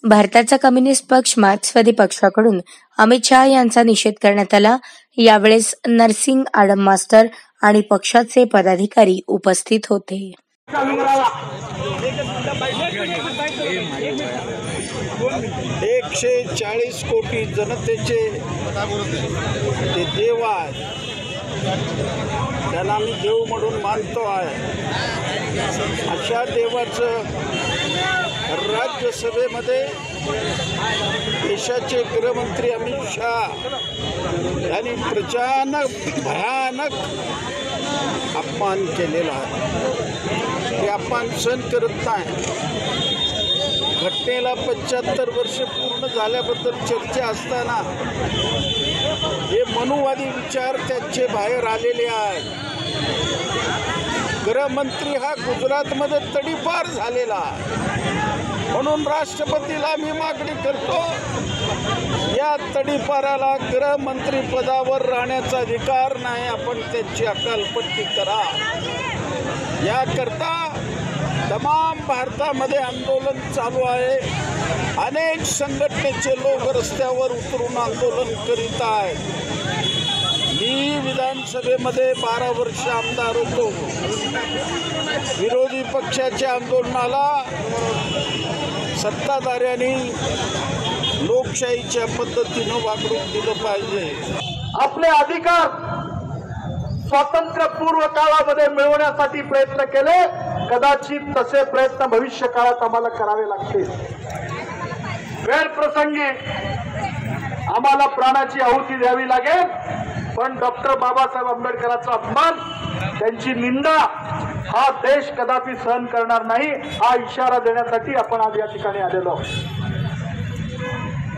भारताचा कम्युनिस्ट पक्ष मार्क्सवादी पक्षाकडून अमित शहा यांचा निषेध करण्यात आला। यावेळेस नरसिंग आडम मास्टर आणि पक्षाचे पदाधिकारी उपस्थित होते। 140 कोटी जनतेचे ते देव आहे, त्याला आम्ही देव म्हणून मानतो आहे। अशा देवाचं राज्यसभेमध्ये देशाचे गृहमंत्री अमित शहा यांनी भयानक अपमान केलेला आहे। ते अपमान सहन करत नाही। घटनेला 75 वर्ष पूर्ण झाल्याबद्दल चर्चा असताना हे मनुवादी विचार त्यांचे बाहेर आलेले आहेत। गृहमंत्री हा गुजरातमध्ये तडीपार झालेला आहे, म्हणून राष्ट्रपतीला मी मागणी करतो, या तडीपाराला गृहमंत्री पदावर राहण्याचा अधिकार नाही, आपण त्याची हकालपट्टी करा। याकरता तमाम भारतामध्ये आंदोलन चालू आहे। अनेक संघटनेचे लोक रस्त्यावर उतरून आंदोलन करीत आहेत। मी विधानसभेमध्ये 12 वर्ष आमदार होतो। विरोधी पक्षाच्या आंदोलनाला सत्ताधाऱ्यांनी लोकशाहीच्या पद्धतीनं वागणूक दिलं पाहिजे। आपले अधिकार स्वातंत्र्यपूर्व काळामध्ये मिळवण्यासाठी प्रयत्न केले, कदाचित तसे प्रयत्न भविष्य काळात आम्हाला करावे लागतील। वेळप्रसंगी आम्हाला प्राणाची आहुती द्यावी लागेल, पण डॉक्टर बाबासाहेब आंबेडकरांचा अपमान, त्यांची निंदा हा देश कदापि सहन करणार नाही, हा इशारा देण्यासाठी आपण आज या ठिकाणी आलेलो आहोत।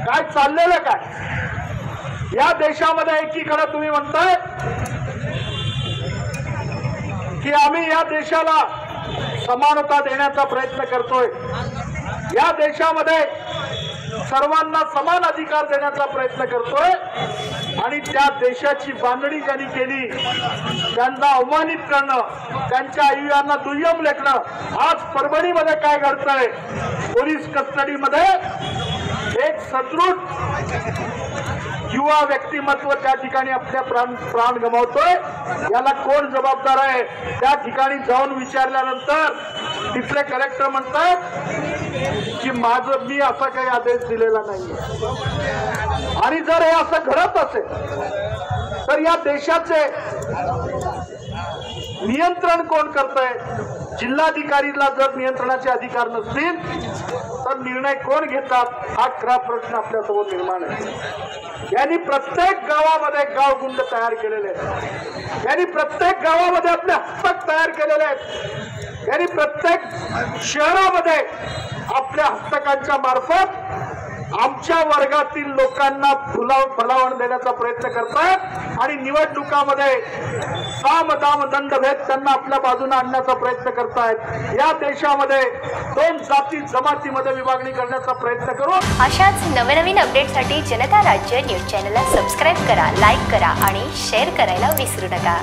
काय चाललेलं काय या देशामध्ये? एकीकडे तुम्ही म्हणताय की आम्ही या देशाला समानता देण्याचा प्रयत्न करतोय, या देशामध्ये सर्वांना समान अधिकार देण्याचा प्रयत्न करतोय, आणि त्या देशाची बांधणी ज्यांनी केली त्यांना अवमानित करणं, त्यांच्या आयुष्यांना दुय्यम लेखणं। आज परभणीमध्ये काय घडतंय? पोलीस कस्टडीमध्ये एक सदृढ युवा व्यक्तिमत्व त्या ठिकाणी आपल्या प्राण गमावतोय। याला कोण जबाबदार आहे? त्या ठिकाणी जाऊन विचारल्यानंतर तिथले कलेक्टर म्हणतात की मी असा काही आदेश दिलेला नाही। आणि जर हे असं घडत असेल तर या देशाचे नियंत्रण कोण करतंय? जिल्हाधिकारीला जर नियंत्रणाचे अधिकार नसतील तर निर्णय कोण घेतात? हा खरा प्रश्न आपल्यासमोर निर्माण आहे। यांनी प्रत्येक गावामध्ये गावगुंड तयार केलेले आहेत, यांनी प्रत्येक गावामध्ये आपले हस्तक तयार केलेले आहेत, यांनी प्रत्येक शहरामध्ये आपल्या हस्तकांच्या मार्फत आमच्या वर्गातील लोकांना फुलावण देण्याचा प्रयत्न करतात, आणि निवडणुकामध्ये साम दाम दंडभेद त्यांना आपल्या बाजूने आणण्याचा प्रयत्न करतायत। या देशामध्ये 2 जाती जमातीमध्ये विभागणी करण्याचा प्रयत्न करून अशाच नवनवीन अपडेटसाठी जनता राज्य न्यूज चॅनलला सबस्क्राईब करा, लाईक करा आणि शेअर करायला विसरू नका।